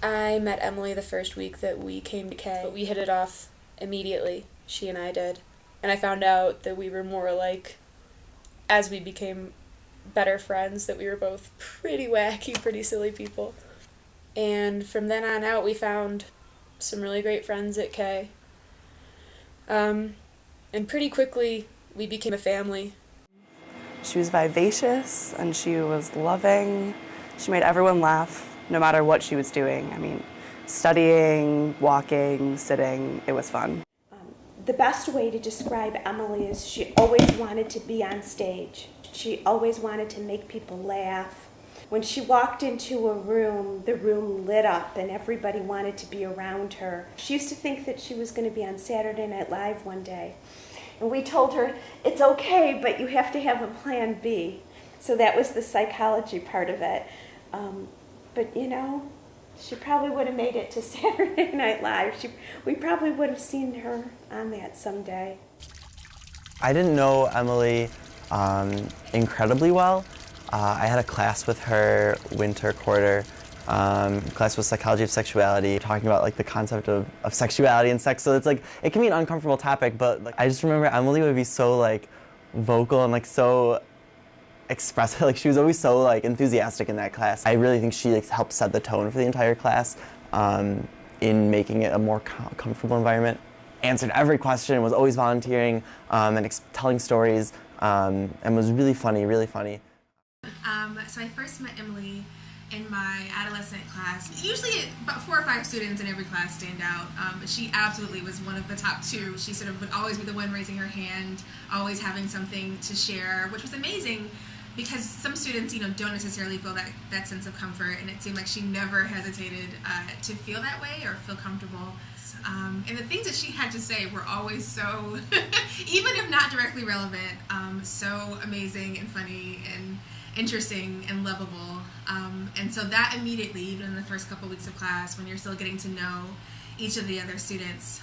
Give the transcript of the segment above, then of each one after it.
I met Emily the first week that we came to K, but we hit it off immediately, she and I did. And I found out that we were more alike as we became better friends, that we were both pretty wacky, pretty silly people. And from then on out, we found some really great friends at K. And pretty quickly, we became a family. She was vivacious and she was loving. She made everyone laugh no matter what she was doing. I mean, studying, walking, sitting, it was fun. The best way to describe Emily is she always wanted to be on stage. She always wanted to make people laugh. When she walked into a room, the room lit up and everybody wanted to be around her. She used to think that she was going to be on Saturday Night Live one day. And we told her, it's okay, but you have to have a plan B. So that was the psychology part of it. But you know, she probably would have made it to Saturday Night Live. We probably would have seen her on that someday. I didn't know Emily incredibly well. I had a class with her winter quarter. Class was psychology of sexuality, talking about like the concept of sexuality and sex. So it's like, it can be an uncomfortable topic, but like, I just remember Emily would be so like vocal and like so expressive. Like she was always so like enthusiastic in that class. I really think she like helped set the tone for the entire class in making it a more comfortable environment. Answered every question, was always volunteering and telling stories, and was really funny, really funny. So I first met Emily in my adolescent class. Usually about 4 or 5 students in every class stand out, but she absolutely was one of the top 2. She sort of would always be the one raising her hand, always having something to share, which was amazing because some students, you know, don't necessarily feel that sense of comfort, and it seemed like she never hesitated to feel that way or feel comfortable. And the things that she had to say were always so, even if not directly relevant, so amazing and funny and interesting and lovable. And so that immediately, even in the first couple weeks of class, when you're still getting to know each of the other students,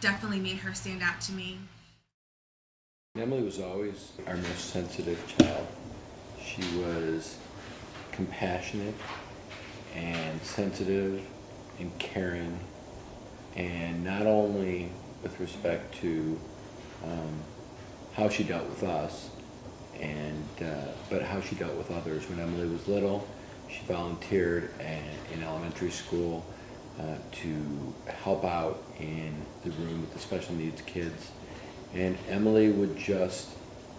definitely made her stand out to me. Emily was always our most sensitive child. She was compassionate and sensitive and caring, and not only with respect to how she dealt with us, but how she dealt with others. When Emily was little, she volunteered in elementary school to help out in the room with the special needs kids. And Emily would just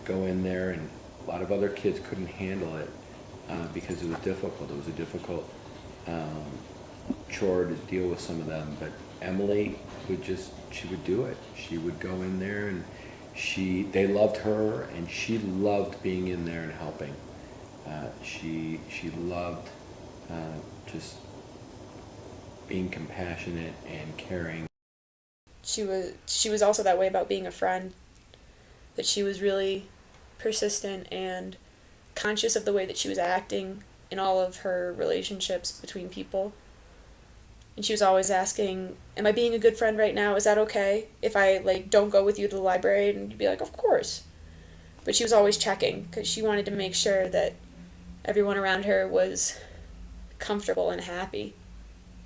go in there, and a lot of other kids couldn't handle it because it was difficult. It was a difficult chore to deal with some of them, but Emily she would do it. She would go in there, and they loved her, and she loved being in there and helping. She loved just being compassionate and caring. She was also that way about being a friend, that she was really persistent and conscious of the way that she was acting in all of her relationships between people. And she was always asking, am I being a good friend right now? Is that okay if I like don't go with you to the library? And you'd be like, of course. But she was always checking because she wanted to make sure that everyone around her was comfortable and happy.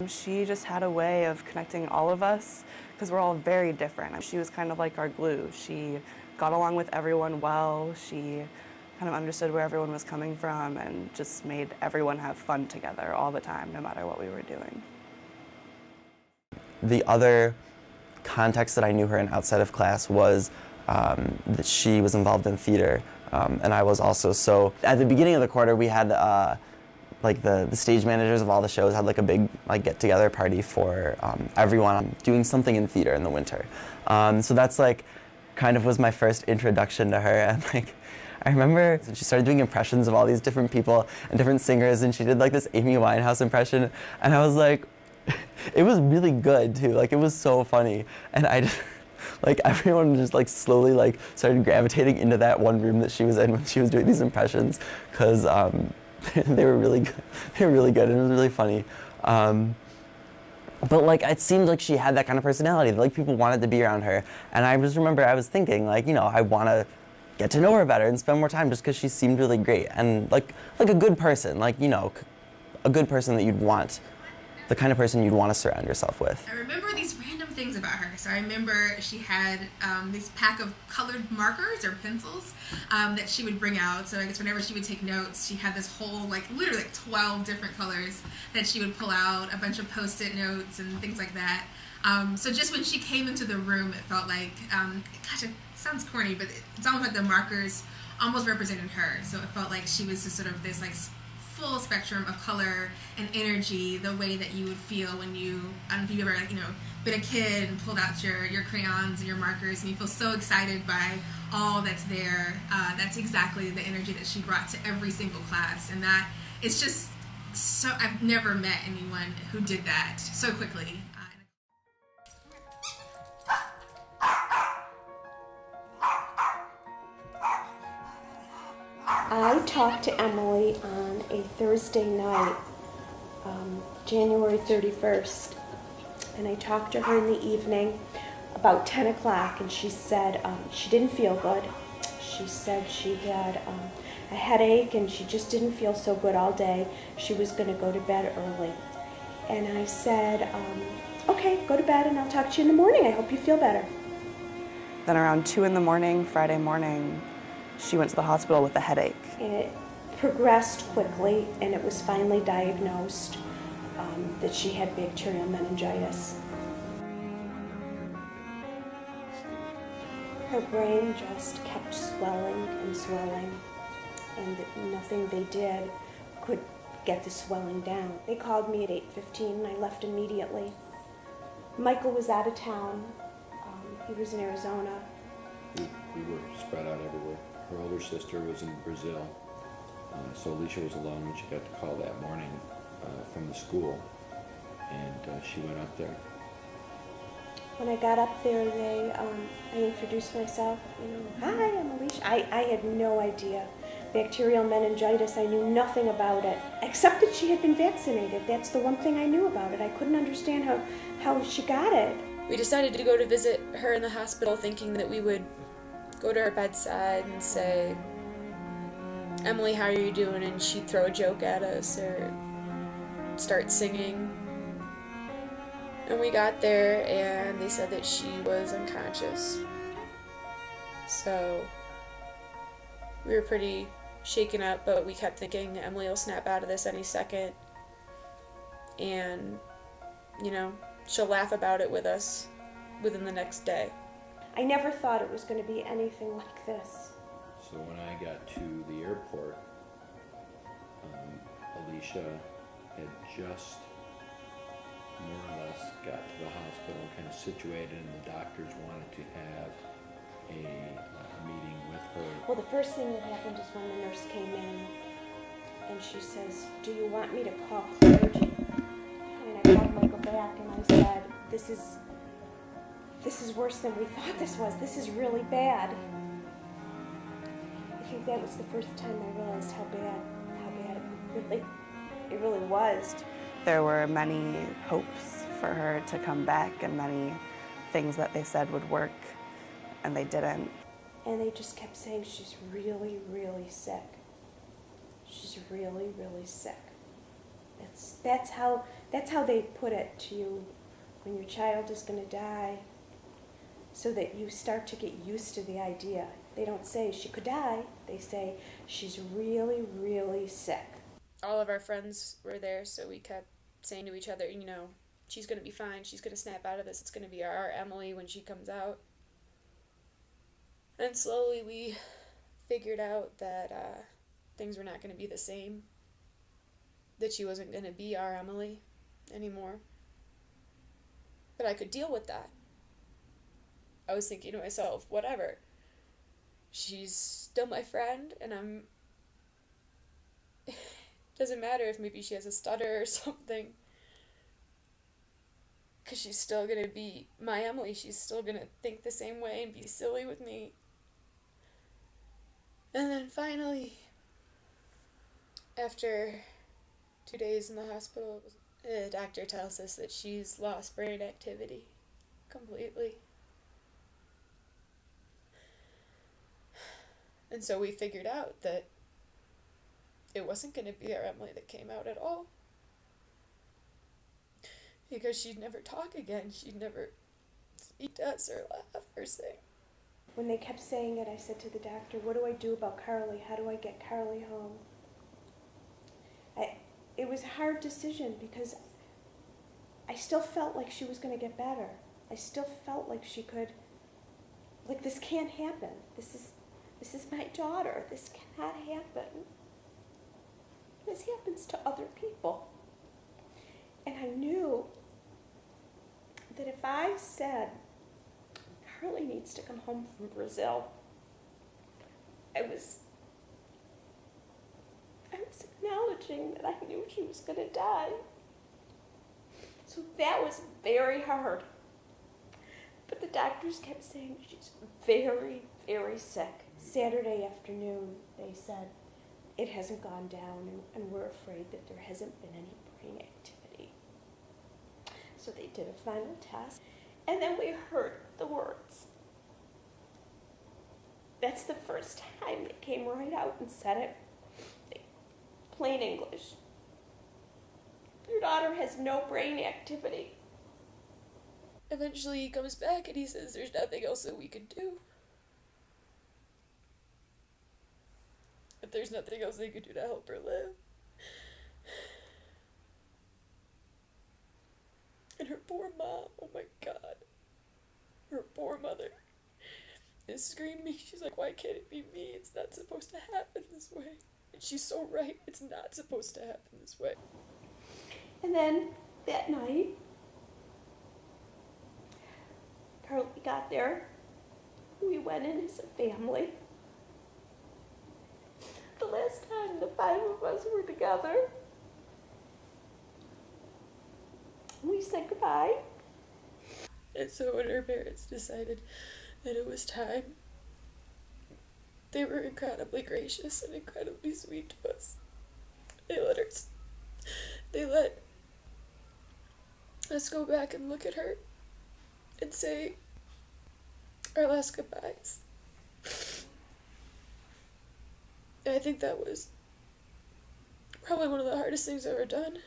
She just had a way of connecting all of us because we're all very different. She was kind of like our glue. She got along with everyone well. She kind of understood where everyone was coming from and just made everyone have fun together all the time, no matter what we were doing. The other context that I knew her in outside of class was that she was involved in theater, and I was also. So at the beginning of the quarter, we had like the stage managers of all the shows had like a big like get-together party for everyone doing something in theater in the winter. So that's like kind of was my first introduction to her, and like I remember she started doing impressions of all these different people and different singers, and she did like this Amy Winehouse impression, and I was like, it was really good too, like it was so funny, and I just like everyone just like slowly like started gravitating into that one room that she was in when she was doing these impressions, because they were really good. They were really good, and it was really funny. But like it seemed like she had that kind of personality that like people wanted to be around her, and I just remember I was thinking like, you know, I want to get to know her better and spend more time just because she seemed really great and like a good person, like, you know, a good person that you'd want, the kind of person you'd want to surround yourself with. I remember these random things about her. So I remember she had this pack of colored markers or pencils that she would bring out. So I guess whenever she would take notes, she had this whole, like, literally like 12 different colors that she would pull out, a bunch of Post-it notes and things like that. So just when she came into the room, it felt like, gosh, it sounds corny, but it's almost like the markers almost represented her. So it felt like she was just sort of this, like, full spectrum of color and energy, the way that you would feel when you, I don't know if you've ever, like, you know, been a kid and pulled out your crayons and your markers and you feel so excited by all that's there. That's exactly the energy that she brought to every single class, and that it's just so, I've never met anyone who did that so quickly. I talked to Emily on a Thursday night, January 31st, and I talked to her in the evening about 10 o'clock, and she said she didn't feel good. She said she had a headache and she just didn't feel so good all day. She was going to go to bed early. And I said, okay, go to bed and I'll talk to you in the morning. I hope you feel better. Then around 2 in the morning, Friday morning, she went to the hospital with a headache. And it progressed quickly, and it was finally diagnosed that she had bacterial meningitis. Her brain just kept swelling and swelling, and nothing they did could get the swelling down. They called me at 8:15, and I left immediately. Michael was out of town. He was in Arizona. We were spread out everywhere. Her older sister was in Brazil, so Alicia was alone when she got the call that morning from the school, and she went up there. When I got up there, I introduced myself. You know, hi, I'm Alicia. I had no idea. Bacterial meningitis, I knew nothing about it, except that she had been vaccinated. That's the one thing I knew about it. I couldn't understand how she got it. We decided to go to visit her in the hospital, thinking that we would go to her bedside and say, Emily, how are you doing? And she'd throw a joke at us or start singing. And we got there and they said that she was unconscious. So we were pretty shaken up, but we kept thinking Emily will snap out of this any second. And, you know, she'll laugh about it with us within the next day. I never thought it was going to be anything like this. So when I got to the airport, Alicia had just more or less got to the hospital, kind of situated, and the doctors wanted to have a meeting with her. Well, the first thing that happened is when the nurse came in, and she says, do you want me to call clergy? And I called Michael back, and I said, this is worse than we thought this was. This is really bad. I think that was the first time I realized how bad it really was. There were many hopes for her to come back and many things that they said would work, and they didn't. And they just kept saying she's really, really sick. She's really, really sick. That's how they put it to you when your child is going to die, so that you start to get used to the idea. They don't say she could die. They say she's really, really sick. All of our friends were there, so we kept saying to each other, you know, she's going to be fine. She's going to snap out of this. It's going to be our Emily when she comes out. And slowly we figured out that things were not going to be the same. That she wasn't going to be our Emily anymore. But I could deal with that. I was thinking to myself, whatever. She's still my friend, and doesn't matter if maybe she has a stutter or something. Because she's still going to be my Emily. She's still going to think the same way and be silly with me. And then finally, after 2 days in the hospital, the doctor tells us that she's lost brain activity completely. And so we figured out that it wasn't going to be our Emily that came out at all. Because she'd never talk again. She'd never speak to us or laugh or sing. When they kept saying it, I said to the doctor, what do I do about Carly? How do I get Carly home? It was a hard decision because I still felt like she was going to get better. I still felt like she could, like this can't happen. This is my daughter. This cannot happen. This happens to other people. And I knew that if I said, Carly needs to come home from Brazil, I was acknowledging that I knew she was going to die. So that was very hard. But the doctors kept saying she's very, very sick. Saturday afternoon, they said, it hasn't gone down, and we're afraid that there hasn't been any brain activity. So they did a final test, and then we heard the words. That's the first time they came right out and said it. Plain English. Your daughter has no brain activity. Eventually he comes back and he says there's nothing else that we could do. If there's nothing else they could do to help her live. And her poor mom, oh my God. Her poor mother is screaming. She's like, why can't it be me? It's not supposed to happen this way. And she's so right. It's not supposed to happen this way. And then that night, Carly got there. We went in as a family. The last time the 5 of us were together, we said goodbye. And so when her parents decided that it was time, they were incredibly gracious and incredibly sweet to us. They let us go back and look at her and say our last goodbyes. And I think that was probably one of the hardest things I've ever done,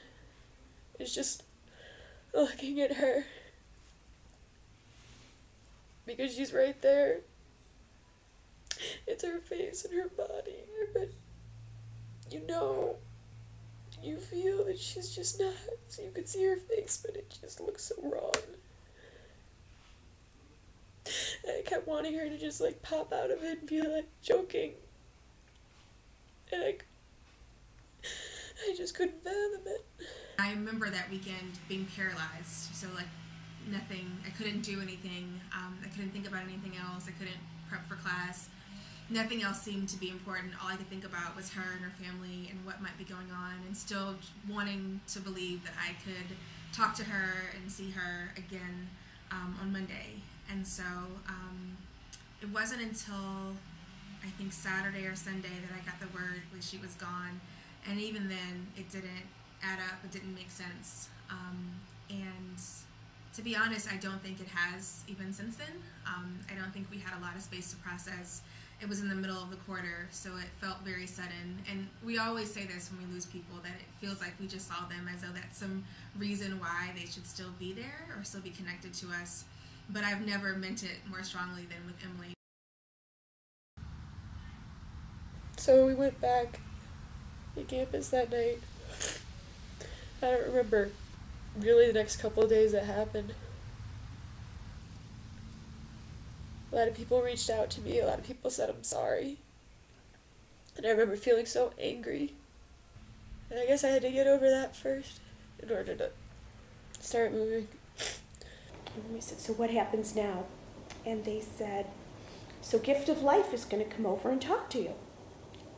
is just looking at her. Because she's right there. It's her face and her body, but you feel that she's just not. So you can see her face, but it just looks so wrong. And I kept wanting her to just like pop out of it and be like joking. And I just couldn't fathom it. I remember that weekend being paralyzed, so like nothing, I couldn't do anything, I couldn't think about anything else, I couldn't prep for class. Nothing else seemed to be important. All I could think about was her and her family and what might be going on, and still wanting to believe that I could talk to her and see her again on Monday. And so it wasn't until I think Saturday or Sunday that I got the word that she was gone, and even then it didn't add up, it didn't make sense. And to be honest, I don't think it has even since then. I don't think we had a lot of space to process. It was in the middle of the quarter, so it felt very sudden. And we always say this when we lose people, that it feels like we just saw them, as though that's some reason why they should still be there or still be connected to us. But I've never meant it more strongly than with Emily. So we went back to campus that night. I don't remember really the next couple of days that happened. A lot of people reached out to me. A lot of people said I'm sorry. And I remember feeling so angry. And I guess I had to get over that first in order to start moving. And we said, so what happens now? And they said, so Gift of Life is going to come over and talk to you.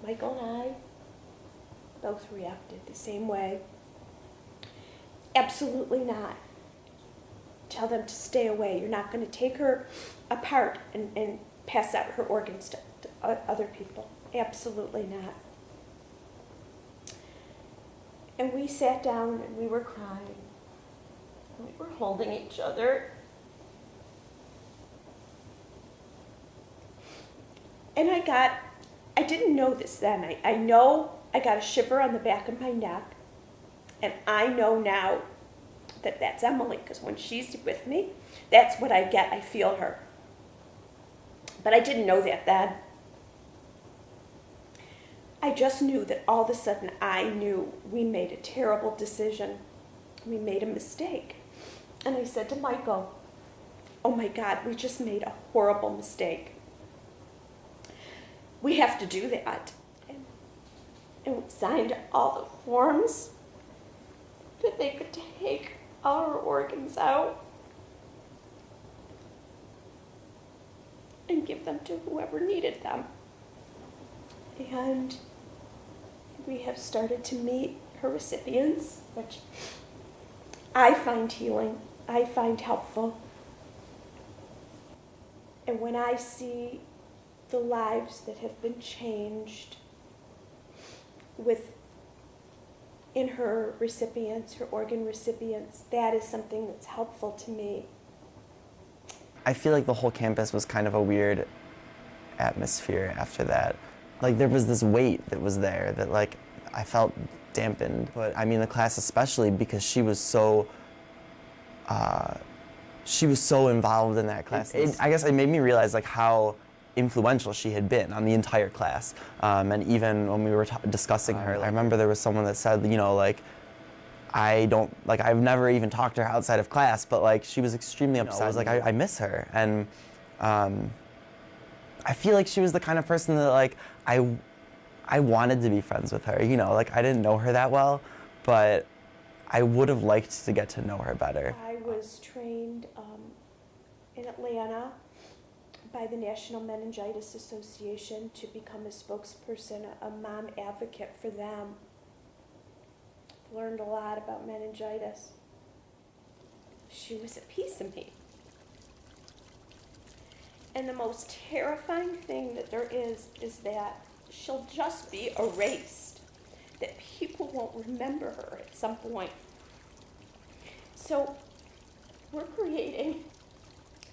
Michael and I both reacted the same way. Absolutely not. Tell them to stay away. You're not going to take her apart and pass out her organs to other people. Absolutely not. And we sat down and we were crying. We were holding each other. And I didn't know this then. I know I got a shiver on the back of my neck. And I know now that that's Emily, because when she's with me, that's what I get. I feel her. But I didn't know that then. I just knew that all of a sudden I knew we made a terrible decision. We made a mistake. And I said to Michael, oh my God, we just made a horrible mistake. We have to do that. And we signed all the forms that they could take our organs out and give them to whoever needed them. And we have started to meet her recipients, which I find healing, I find helpful. And when I see the lives that have been changed in her recipients, her organ recipients, that is something that's helpful to me. I feel like the whole campus was kind of a weird atmosphere after that. Like there was this weight that was there that like I felt dampened. But I mean the class especially because she was so involved in that class. I guess it made me realize like how influential she had been on the entire class. And even when we were discussing her, I remember there was someone that said, you know, like, I've never even talked to her outside of class, but like, she was extremely upset. I was like, I miss her. And I feel like she was the kind of person that like, I wanted to be friends with her, you know, like I didn't know her that well, but I would have liked to get to know her better. I was trained in Atlanta by the National Meningitis Association to become a spokesperson, a mom advocate for them. Learned a lot about meningitis. She was a piece of me. And the most terrifying thing that there is that she'll just be erased, that people won't remember her at some point. So we're creating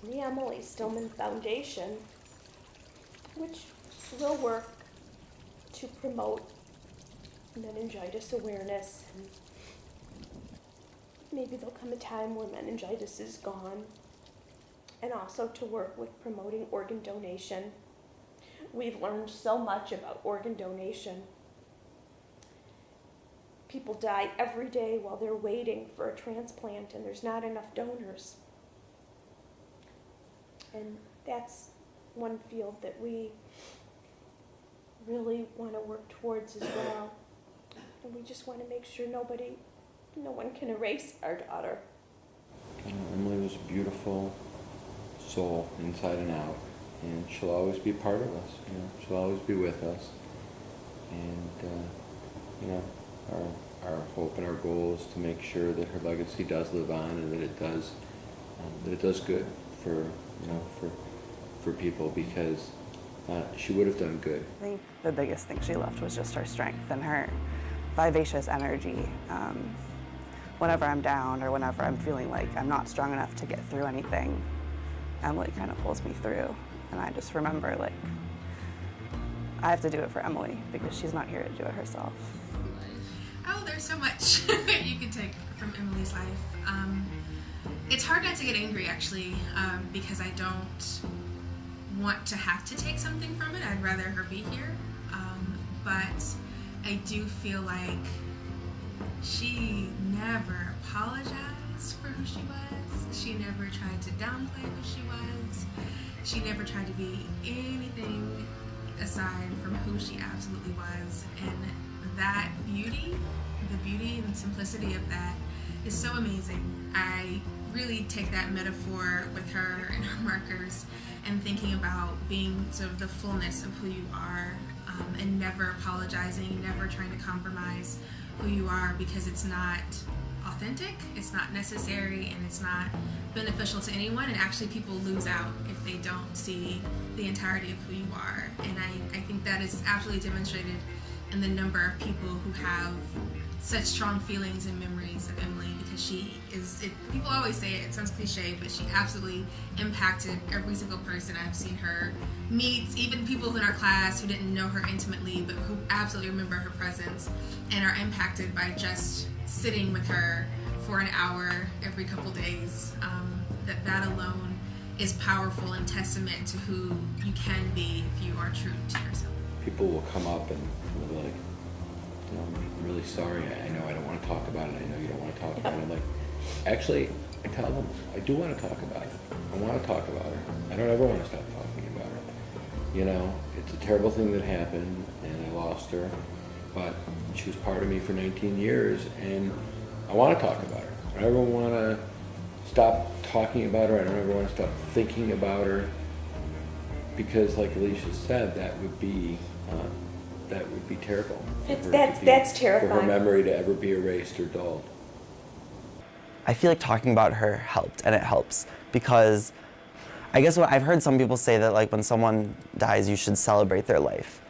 the Emily Stillman Foundation, which will work to promote meningitis awareness. And maybe there'll come a time where meningitis is gone. And also to work with promoting organ donation. We've learned so much about organ donation. People die every day while they're waiting for a transplant, and there's not enough donors. And that's one field that we really want to work towards as well. And we just want to make sure no one can erase our daughter. Emily was a beautiful soul inside and out, and she'll always be part of us. You know, she'll always be with us. And you know, our hope and our goal is to make sure that her legacy does live on, and that it does good for for people, because she would have done good. I think the biggest thing she left was just her strength and her vivacious energy. Whenever I'm down or whenever I'm feeling like I'm not strong enough to get through anything, Emily kind of pulls me through. And I just remember, like, I have to do it for Emily because she's not here to do it herself. Oh, there's so much you could take from Emily's life. It's hard not to get angry, actually, because I don't want to have to take something from it. I'd rather her be here. but I do feel like she never apologized for who she was. She never tried to downplay who she was. She never tried to be anything aside from who she absolutely was. And that beauty, the beauty and simplicity of that is so amazing. I really take that metaphor with her and her markers and thinking about being sort of the fullness of who you are, and never apologizing, never trying to compromise who you are, because it's not authentic, it's not necessary, and it's not beneficial to anyone, and actually people lose out if they don't see the entirety of who you are. And I think that is absolutely demonstrated in the number of people who have such strong feelings and memories of Emily, because she is, people always say it sounds cliche, but she absolutely impacted every single person I've seen her meet, even people in our class who didn't know her intimately, but who absolutely remember her presence and are impacted by just sitting with her for an hour every couple days. That alone is powerful and testament to who you can be if you are true to yourself. People will come up and will be like, you know, I'm really sorry, I know I don't want to talk about it, I know you don't want to talk about it. I'm like, actually, I tell them, I do want to talk about it. I want to talk about her. I don't ever want to stop talking about her. You know, it's a terrible thing that happened, and I lost her, but she was part of me for 19 years, and I want to talk about her. I don't ever want to stop talking about her. I don't ever want to stop thinking about her, because, like Alicia said, that would be terrible. That's terrifying. For her memory to ever be erased or dulled. I feel like talking about her helped, and it helps, because I guess what I've heard some people say that, like, when someone dies, you should celebrate their life.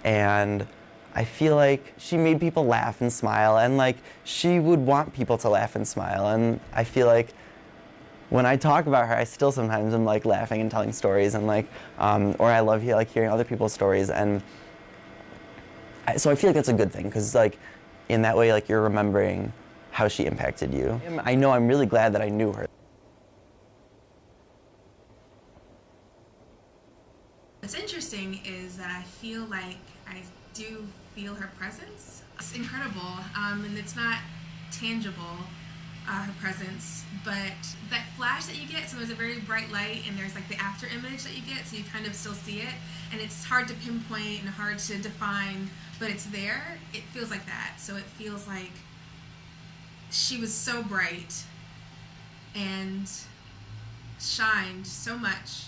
And I feel like she made people laugh and smile, and, like, she would want people to laugh and smile. And I feel like when I talk about her, I still sometimes am, like, laughing and telling stories, and, like, or I love hearing other people's stories. And so I feel like that's a good thing, because, like, in that way, like, you're remembering how she impacted you. I know I'm really glad that I knew her. What's interesting is that I feel like I do feel her presence. It's incredible, and it's not tangible, her presence, but that flash that you get, so there's a very bright light, and there's like the after image that you get, so you kind of still see it, and it's hard to pinpoint and hard to define, but it's there. It feels like that. So it feels like she was so bright and shined so much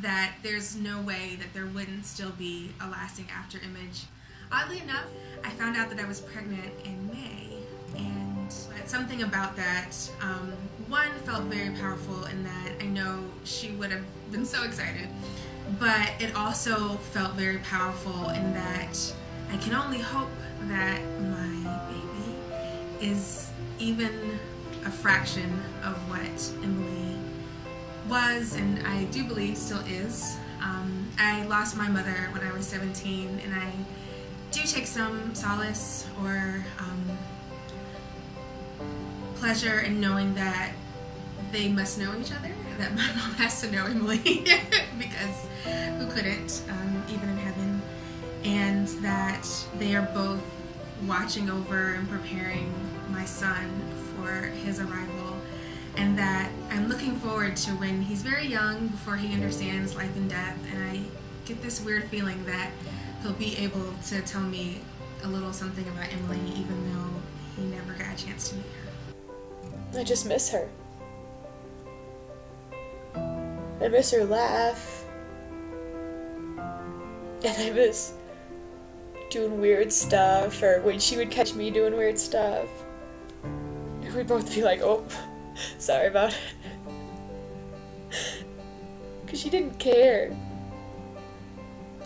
that there's no way that there wouldn't still be a lasting after image. Oddly enough, I found out that I was pregnant in May, and something about that, one, felt very powerful in that I know she would have been so excited, but it also felt very powerful in that I can only hope that my baby is even a fraction of what Emily was, and I do believe still is. I lost my mother when I was 17, and I do take some solace or pleasure in knowing that they must know each other, that my mom has to know Emily because who couldn't, even in heaven, and that they are both watching over and preparing my son for his arrival, and that I'm looking forward to when he's very young, before he understands life and death, and I get this weird feeling that he'll be able to tell me a little something about Emily, even though he never got a chance to meet her. I just miss her. I miss her laugh. And I miss doing weird stuff, or when she would catch me doing weird stuff. And we'd both be like, oh, sorry about it. Because she didn't care.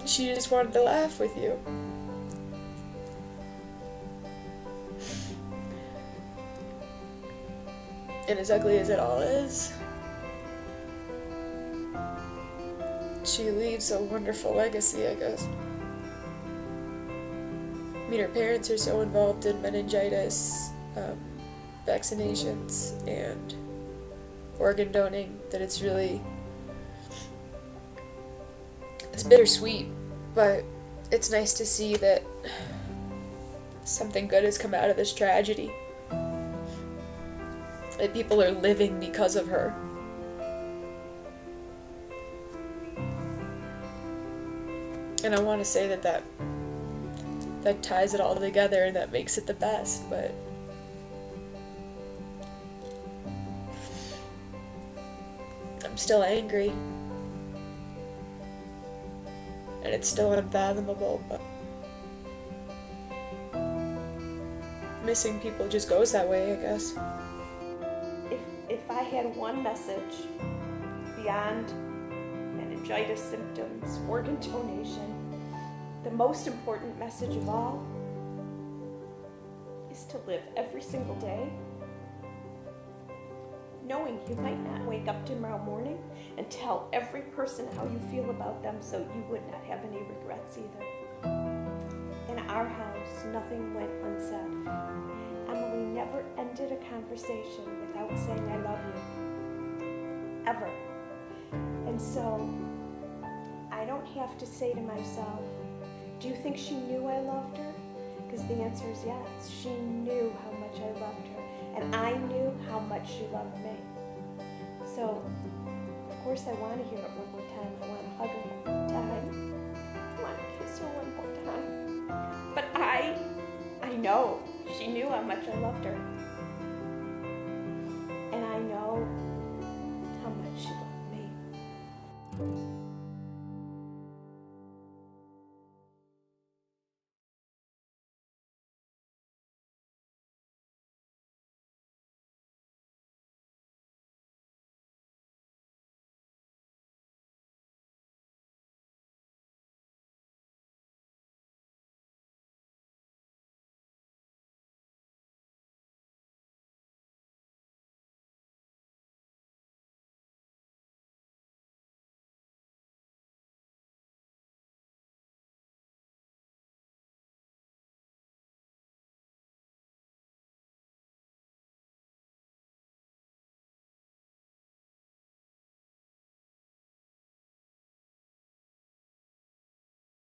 She just wanted to laugh with you. And as ugly as it all is, she leaves a wonderful legacy, I guess. I mean, her parents are so involved in meningitis, vaccinations, and organ donating that it's really, it's bittersweet, but it's nice to see that something good has come out of this tragedy. That people are living because of her. And I want to say that ties it all together and that makes it the best, but I'm still angry. And it's still unfathomable, but missing people just goes that way, I guess. If I had one message beyond meningitis symptoms, organ donation, the most important message of all is to live every single day knowing you might not wake up tomorrow morning and tell every person how you feel about them, so you would not have any regrets either. In our house, nothing went unsaid. Emily never ended a conversation without saying, "I love you," ever. And so, I don't have to say to myself, do you think she knew I loved her? Because the answer is yes. She knew how much I loved her, and I knew how much she loved me. So, of course I want to hear it one more time. I want to hug her one more time. I want to kiss her one more time. But I know she knew how much I loved her.